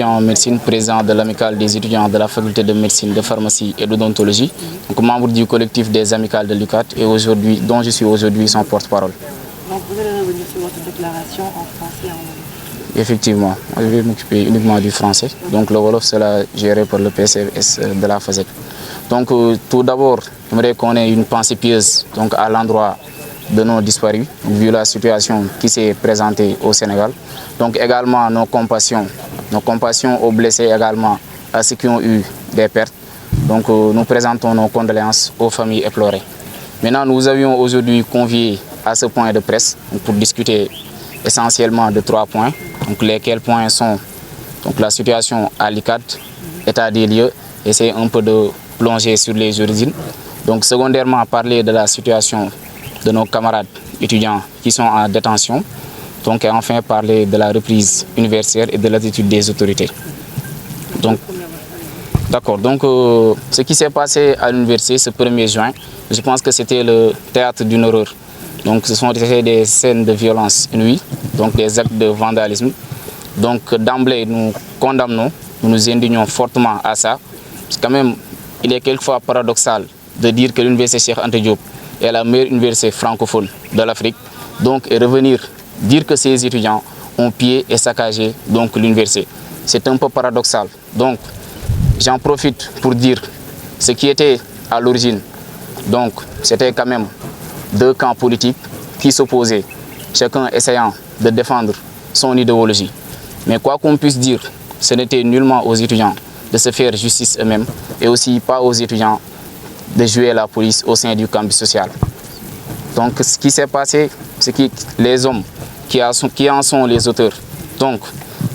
En médecine, président de l'amicale des étudiants de la faculté de médecine, de pharmacie et d'odontologie, donc membre du collectif des amicales de l'UCAT et aujourd'hui, dont je suis aujourd'hui son porte-parole. Donc vous allez revenir sur votre déclaration en français et en wolof. Effectivement, je vais m'occuper uniquement du français. Donc le wolof sera géré par le PCS de la FASEC. Donc tout d'abord, j'aimerais qu'on ait une pensée pieuse donc, à l'endroit de nos disparus, vu la situation qui s'est présentée au Sénégal. Donc également nos compassions aux blessés, également à ceux qui ont eu des pertes. Donc nous présentons nos condoléances aux familles éplorées. Maintenant, nous avions aujourd'hui convié à ce point de presse pour discuter essentiellement de 3 points. Donc lesquels points sont donc, la situation à l'ICAD, état des lieux, essayer un peu de plonger sur les origines. Donc secondairement, parler de la situation de nos camarades étudiants qui sont en détention. Donc, et enfin parler de la reprise universitaire et de l'attitude des autorités. Donc, d'accord. Donc, ce qui s'est passé à l'université ce 1er juin, je pense que c'était le théâtre d'une horreur. Donc, ce sont des scènes de violence inouïes, donc des actes de vandalisme. Donc, d'emblée, nous condamnons, nous nous indignons fortement à ça. Parce que quand même, il est quelquefois paradoxal de dire que l'université Cheikh Anta Diop est la meilleure université francophone de l'Afrique. Donc, et revenir dire que ces étudiants ont pillé et saccagé l'université. C'est un peu paradoxal. Donc, j'en profite pour dire ce qui était à l'origine. Donc, c'était quand même 2 camps politiques qui s'opposaient, chacun essayant de défendre son idéologie. Mais quoi qu'on puisse dire, ce n'était nullement aux étudiants de se faire justice eux-mêmes et aussi pas aux étudiants de jouer la police au sein du campus social. Donc, ce qui s'est passé, c'est que les hommes qui en sont les auteurs. Donc,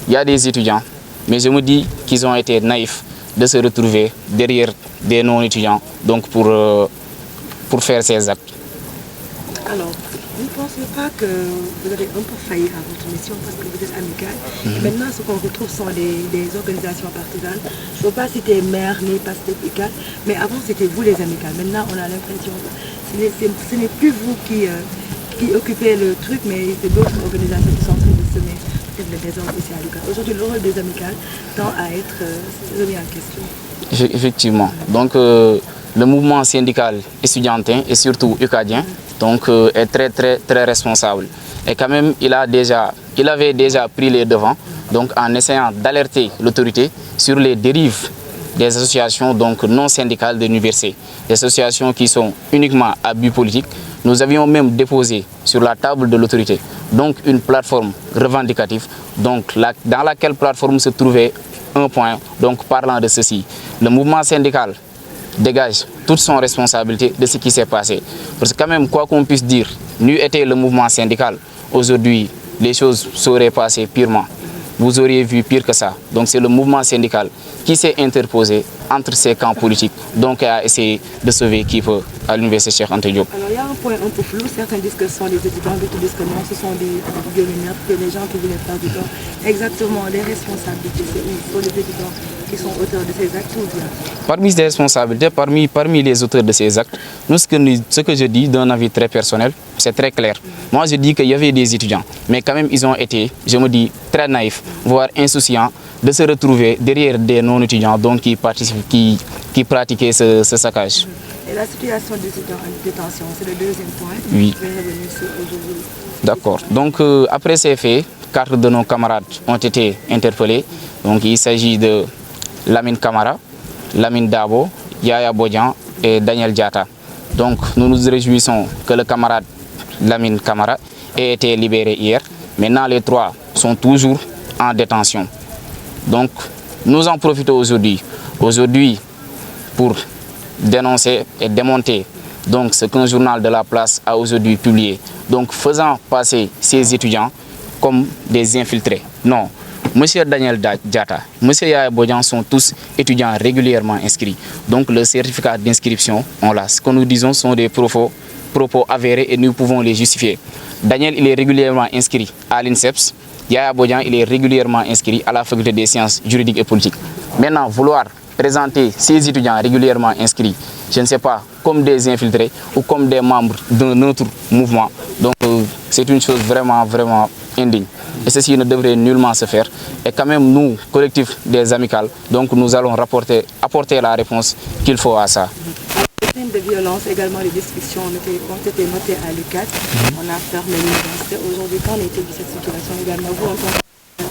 il y a des étudiants, mais je me dis qu'ils ont été naïfs de se retrouver derrière des non-étudiants donc pour faire ces actes. Alors, vous ne pensez pas que vous avez un peu failli à votre mission parce que vous êtes amical. Et maintenant, ce qu'on retrouve sont des organisations partisanes. Je ne veux pas citer maire ni pas citer UCAD, mais avant c'était vous les amicales. Maintenant, on a l'impression que ce n'est plus vous qui occupez le truc, mais c'est d'autres organisations qui sont en train de semer le désordre ici à l'UCAD. Aujourd'hui, le rôle des amicales tend à être remis en question. Effectivement. Donc, le mouvement syndical étudiantin et surtout UCADien donc, est très responsable. Et quand même, il avait déjà pris les devants donc, en essayant d'alerter l'autorité sur les dérives des associations donc, non syndicales de l'université, des associations qui sont uniquement à but politique. Nous avions même déposé sur la table de l'autorité donc une plateforme revendicative donc, dans laquelle plateforme se trouvait un point donc, parlant de ceci. Le mouvement syndical dégage toute son responsabilité de ce qui s'est passé. Parce que quand même, quoi qu'on puisse dire, n'eût été le mouvement syndical, aujourd'hui, les choses seraient passées purement. Vous auriez vu pire que ça. Donc c'est le mouvement syndical qui s'est interposé entre ces camps politiques, donc a essayé de sauver qui peut à l'université Cheikh Anta Diop. Alors il y a un point un peu flou, certains disent que ce sont des étudiants, d'autres disent que non, ce sont des mineurs, que les gens qui voulaient faire du temps. Exactement, les responsabilités, c'est où sont les étudiants qui sont auteurs de ces actes ou bien? Parmi les responsabilités, parmi les auteurs de ces actes, nous, ce que je dis d'un avis très personnel, c'est très clair. Moi, je dis qu'il y avait des étudiants, mais quand même, ils ont été, je me dis, très naïfs, voire insouciants de se retrouver derrière des non-étudiants donc qui pratiquaient ce saccage. Et la situation des étudiants en détention, c'est le deuxième point. Oui. Je vais revenir sur aujourd'hui. D'accord. Donc, après ces faits, 4 de nos camarades ont été interpellés. Donc, il s'agit de Lamine Camara, Lamine Dabo, Yaya Bodjan et Daniel Diata. Donc, nous nous réjouissons que le camarade Lamine Camara ait été libéré hier. Maintenant, les 3 sont toujours en détention. Donc, nous en profitons aujourd'hui pour dénoncer et démonter donc, ce qu'un journal de la place a aujourd'hui publié. Donc, faisant passer ces étudiants comme des infiltrés. Non. Monsieur Daniel Diata, Monsieur Yaya Bodjan sont tous étudiants régulièrement inscrits. Donc, le certificat d'inscription, on l'a. Ce que nous disons sont des propos avérés et nous pouvons les justifier. Daniel, il est régulièrement inscrit à l'INSEPS. Yaya Bodjan, il est régulièrement inscrit à la faculté des sciences juridiques et politiques. Maintenant, vouloir présenter ces étudiants régulièrement inscrits, je ne sais pas, comme des infiltrés ou comme des membres d'un autre mouvement. Donc, c'est une chose vraiment indigne. et ceci ne devrait nullement se faire. Et quand même, nous, collectif des amicales, donc nous allons apporter la réponse qu'il faut à ça. Les crimes de violence, également les destructions ont été notées à l'UCAD. On a fermé l'université. Aujourd'hui, qu'en est-il de cette situation également? Vous, en tant que...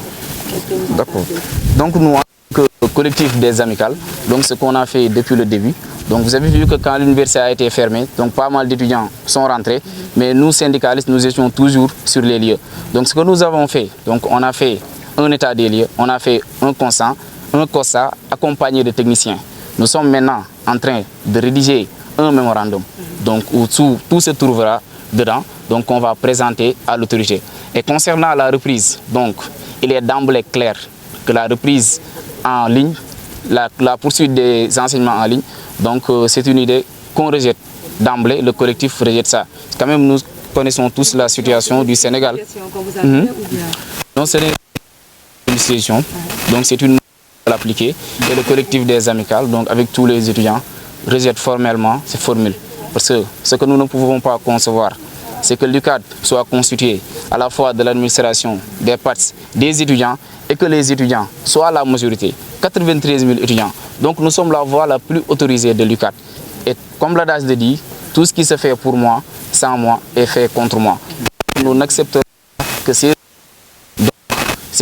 Qu'est-ce que vous en pensez? Donc nous, en tant que collectif des amicales, donc ce qu'on a fait depuis le début, donc vous avez vu que quand l'université a été fermée, donc pas mal d'étudiants sont rentrés, mais nous, syndicalistes, nous étions toujours sur les lieux. Donc ce que nous avons fait, donc on a fait un état des lieux, on a fait un COSA accompagné de techniciens. Nous sommes maintenant en train de rédiger un mémorandum, donc où tout se trouvera dedans, donc on va présenter à l'autorité. Et concernant la reprise, donc il est d'emblée clair que la reprise en ligne, la poursuite des enseignements en ligne, donc c'est une idée qu'on rejette d'emblée, le collectif rejette ça. Quand même, nous connaissons tous la situation du Sénégal. Non, c'est une situation, donc c'est une à l'appliquer. Et le collectif des amicales, donc avec tous les étudiants, rejette formellement ces formules. Parce que ce que nous ne pouvons pas concevoir, c'est que l'UCAD soit constitué à la fois de l'administration, des partis, des étudiants, et que les étudiants soient la majorité, 93 000 étudiants. Donc nous sommes la voie la plus autorisée de l'UCAD. Et comme l'adage le dit, tout ce qui se fait pour moi, sans moi, est fait contre moi. Nous n'accepterons pas que ces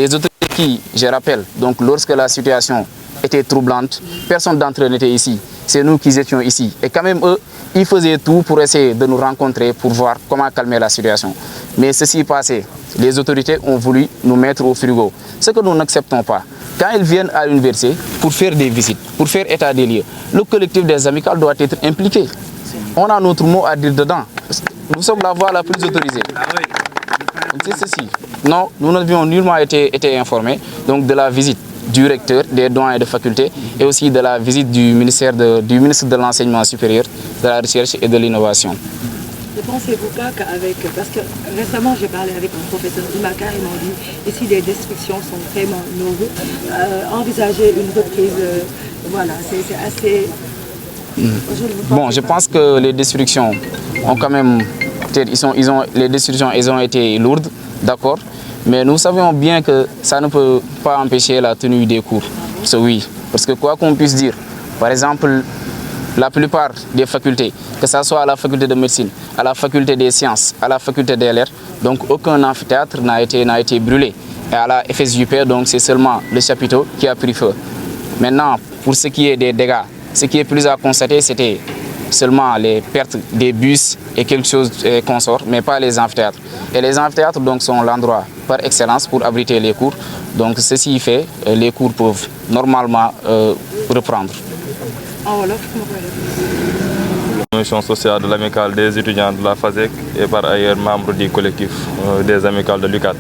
autorités qui, je rappelle, donc lorsque la situation était troublante, personne d'entre eux n'était ici. C'est nous qui étions ici. Et quand même, eux, ils faisaient tout pour essayer de nous rencontrer, pour voir comment calmer la situation. Mais ceci passé, les autorités ont voulu nous mettre au frigo. Ce que nous n'acceptons pas. Quand ils viennent à l'université pour faire des visites, pour faire état des lieux, le collectif des amicales doit être impliqué. On a notre mot à dire dedans. Nous sommes la voie la plus autorisée. C'est ceci. Non, nous n'avions nullement été informés donc, de la visite du recteur, des doyens de faculté et aussi de la visite du ministre de l'Enseignement supérieur, de la Recherche et de l'Innovation. Ne pensez-vous pas qu'avec... Parce que récemment, j'ai parlé avec un professeur du Macar, ils m'ont dit, ici, les destructions sont vraiment nombreuses. Envisager une reprise, voilà, c'est assez... Bon, je pense que les destructions ont quand même... les destructions, elles ont été lourdes, d'accord. Mais nous savons bien que ça ne peut pas empêcher la tenue des cours. Oui, parce que quoi qu'on puisse dire, par exemple, la plupart des facultés, que ce soit à la faculté de médecine, à la faculté des sciences, à la faculté des lettres, donc aucun amphithéâtre n'a été brûlé. Et à la FSJP, donc c'est seulement le chapiteau qui a pris feu. Maintenant, pour ce qui est des dégâts, ce qui est plus à constater, c'était seulement les pertes des bus et quelque chose consort, mais pas les amphithéâtres. Et les amphithéâtres donc, sont l'endroit par excellence pour abriter les cours. Donc ceci fait, les cours peuvent normalement reprendre. La commission sociale de l'amicale des étudiants de la FASEC et par ailleurs membre du collectif des amicales de l'UCAD.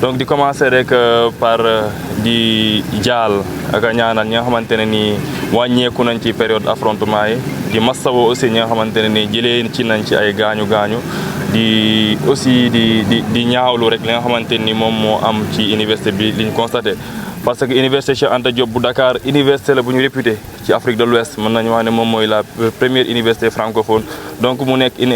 Donc di commencer rek par di jaal ak ñaanal ñi nga xamantene ni wàññeeku nañ ci période affrontement yi di massawo aussi ñi nga xamantene ni jëlee ci nañ ci ay gaañu di aussi di ñaawlu rek li nga xamantene ni moom moo am ci université bi liñ constaté parce que université Cheikh Anta Diop bu Dakar université la bu ñu réputé ci Afrique de l'Ouest mën nañu wax ne moom mooy la première université francophone donc mu nekk une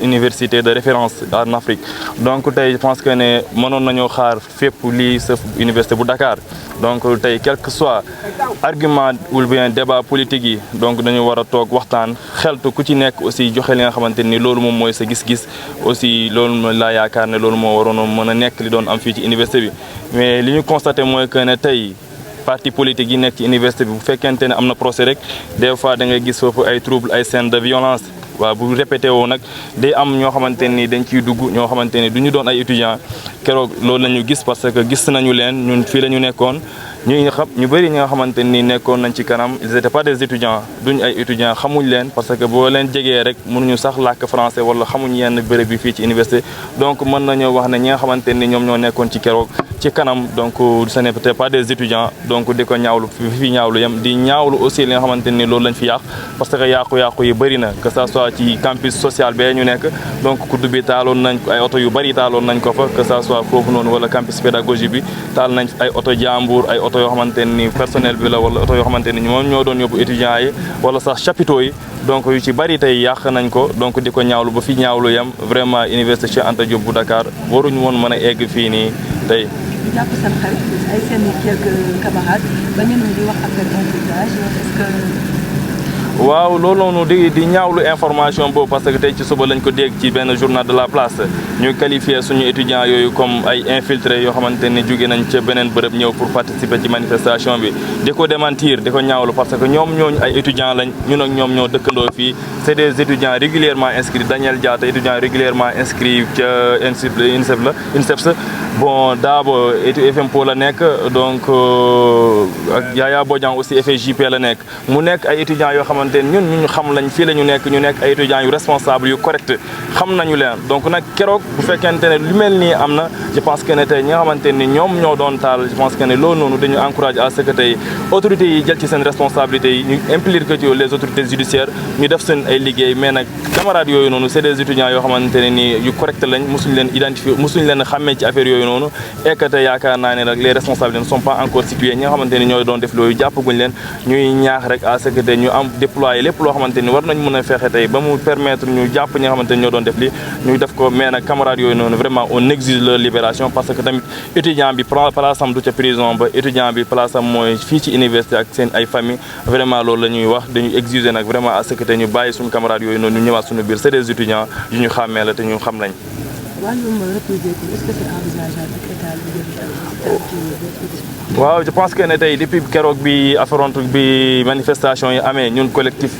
université de référence en Afrique donc tey je pense que ne mënoon nañoo xaar fépp lii sa université bu Dakar donc tey quel que soit argument ou bien débat politique yi donc dañu war a toog waxtaan xeltu ku ci nekk aussi joxe li nga xamante ni loolu moom mooy sa gis-gis aussi loolu laa yaakaar ne loolu moo waroon mën a nekk li doon am fii ci université bi mais li ñu constaté mooy que ne tey parti politique yi nekk ci université bi bu fekkente ne am na procès rek des fois da ngay gis foofu ay trouble ay scènes de violence waaw bu répété woo nag day am ñoo xamante ni dañ ciy dugg ñoo xamante ni du ñu doon ay étudiants keroog loolu la ñu gis parce que gis nañu leen ñun fii la ñu nekkoon ñu bëri ñi nga xamante ni nekkoon nañ ci kanam ils étaient pas des étudiants duñ ay étudiants xamuñ leen parce que boo leen jegee rek mënuñu sax làkk français wala xamuñ yenn bërëb bi fii ci université donc mën nañoo wax ne ñi nga xamante ni ñoom ñoo nekkoon ci keroog ci kanam donc ce n'est peut-être pas des étudiants donc di ko ñaawlu fi ñaawlu yam di ñaawlu aussi li nga xamante ni loolu lañ fi yàq parce que yàqu-yàqu yi bëri na que ça soit ci campus social bee ñu nekk donc kuddu bi taaloon nañ ay oto yu bëri taaloon nañ ko fa que ça soit foofu noonu wala campus pédagogique bi taal nañ ay oto jàmbur ay oto oto yoo xamante ni personnel bi la wala oto yoo xamante ni moom ñoo doon yóbbu étudiants yi wala sax chapiteaux yi donc yu ci bari tey yàq nañ ko donc di ko ñaawlu ba fi ñaawlu yam vraiment université Cheikh Anta Diop bu Dakar waruñu woon mën a egg fii nii tey. jàpp seen xarit ay seen quelques camarades ba ñenn ñi di wax affaire infiltrage est-ce que. waaw loolu noonu di ñaawlu information boobu parce que tey ci suba lañ ko dégg ci benn journal de la place ñu qualifié suñu étudiants yooyu comme ay infiltrés yoo xamante ni jóge nañ ca beneen bërëb ñëw pour participer ci manifestation bi di ko démentir di ko ñaawlu parce que ñoom ñooñu ay étudiants lañ ñun ak ñoom ñoo dëkkandoo fii c'est des étudiants régulièrement inscrits Daniel Diatta étudiant régulièrement inscrit ca INSEPS bon Dabo FMPO la nekk donc ak Yaya Bodian aussi FJP la nekk mu nekk ay étudiants yoo xamante ñun ñu xam lañ fii la ñu nekk ay étudiants yu responsable yu correct xam nañu leen donc nag keroog bu fekkente ne lu mel nii am na je pense que ne tey ñi nga xamante ni ñoom ñoo doon taal je pense que ne loolu noonu dañu encouragé à ce que tey autorités yi jël ci seen responsabilités yi ñu impliqué ci les autorités judiciaires ñu def seen ay liggéey mais nag camarades yooyu noonu c'est des étudiants yoo xamante ne nii yu correct lañ mosuñ leen identifier mosuñ leen xàmmee ci affaire yooyu noonu et que tey yaakaar naa ne nag les responsables ne sont pas encore situés ñi nga xamante ni ñooy doon def loolu jàppaguñ leen ñuy ñaax rek à ce que tey ñu am déployer lépp loo xamante ni war nañ mën a fexe tey ba mu permettre ñu jàpp ñi nga xamante ni ñoo doon def li ñu def ko mais nag camarades yooyu noonu vraiment on exige leur libération parce que tamit étudiant bi place am du ca prison ba étudiant bi place am mooy fii ci université ak seen ay famille vraiment loolu la ñuy wax dañuy exiger nag vraiment à ce que tey ñu bàyyi suñu camarades yooyu noonu ñu ñëwaat suñu biir c'est des étudiants yu ñu xàmmee la te ñu xam lañ. waaw je pense que ne tey depuis keroog bi affronte bi manifestation yi amee ñun collectif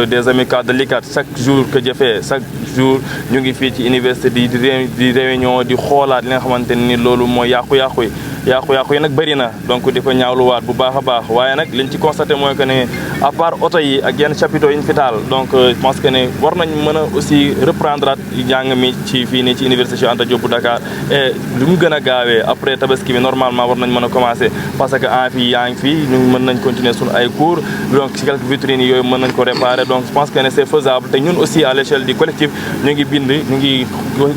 des amicales de l'ICAT chaque jour que jëfee chaque jour ñu ngi fii ci université di réunion di xoolaat li nga xamante ni loolu mooy yàqu-yàqu yi nag bëri na donc di ko ñaawluwaat bu baax a baax waaye nag liñ ci constaté mooy que ne à part oto yi ak yenn chapiteaux yi ñu fi taal donc je pense que ne war nañ mën a aussi reprendre at jàng mi ci fii nii ci université Cheikh Anta Diop bu Dakar et lu mu gën a gaawee après tabaski bi normalement war nañ mën a commencer parce que amphi yaa ngi fii ñu mën nañ continuer suñu ay cours donc ci quelques vitrines yooyu mën nañ ko réparer donc je pense que ne c'est faisable te ñun aussi à l'échelle du collectif ñu ngi bind ñu ngi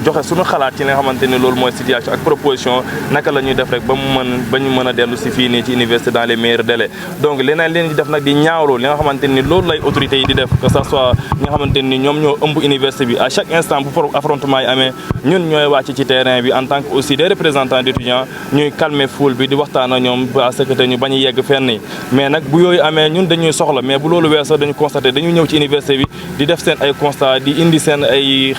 joxe suñu xalaat ci li nga xamante ni loolu mooy situation ak proposition naka la ñuy def rek ba ñu mën a dellu si fii nii ci université dans les meilleurs délais donc leneen leen di def nag di ñaawlu li nga xamante ni loolu lay autorités yi di def que ça soit ñi nga xamante ni ñoom ñoo ëmb université bi à chaque instant bu affrontement yi amee ñun ñooy wàcc ci terrain bi en tant que aussi des représentants d'étudiants ñuy calmer foule bi di waxtaan ak ñoom à ce que ñu bañ a yegg fenn yi mais nag bu yooyu amee ñun dañuy soxla mais bu loolu weesoo dañu constaté dañuy ñëw ci université bi di def seen ay constat di indi seen ay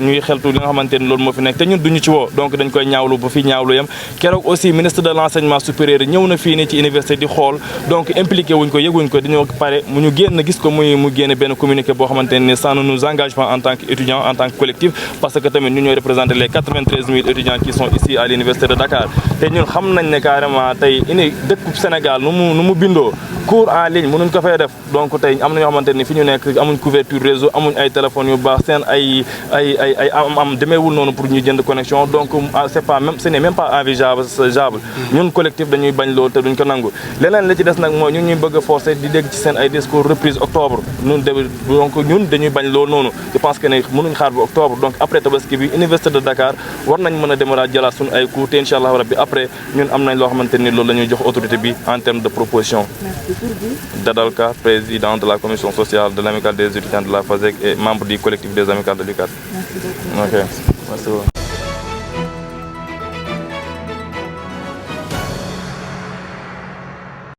ñuy xeltu li nga xamante ni loolu moo fi nekk te ñun duñu ci woo donc dañ koy ñaawlu ba fi ñaawlu yam keroog aussi ministre de l'enseignement supérieur ñëw na fii nii ci université di xool donc impliqué wuñ ko yëguñ ko dañoo pare mu ñu génn gis ko mu génne benn communiqué boo xamante ni ça ne nous engage pas en tant qu'étudiant en tant que collectif parce que tamit ñu ñooy représenter les 93 000 étudiants qui sont ici à l'université de Dakar te ñun xam nañ ne carrément tey dëkku Sénégal nu mu bindoo cours en ligne mënuñ ko fay def donc tey am na ñoo xamante ni fi ñu nekk amuñ couverture réseau amuñ ay téléphones yu baax seen ay demeewul noonu pour ñu jënd connexion donc c'est pas même ce n'est même pas envisageable ñun collectif dañuy bañ loolu te duñ ko nangu leneen la ci des nag mooy ñun ñuy bëgg a forcer di dégg ci seen ay discours reprise octobre donc ñun dañuy bañ loolu noonu je pense que ne mënuñ xaar ba octobre donc après tabaski bi université de Dakar war nañ mën a démarrer jëlaat suñu ay cours te incha allah rabbi après ñun am nañ loo xamante ni loolu la ñuy jox autorité bi en termes de proposition. Dadalka, président de la commission sociale de l'amicale des étudiants de la FASEC et membre du collectif des amicales de l'UCAD. Merci beaucoup. Ok, merci beaucoup.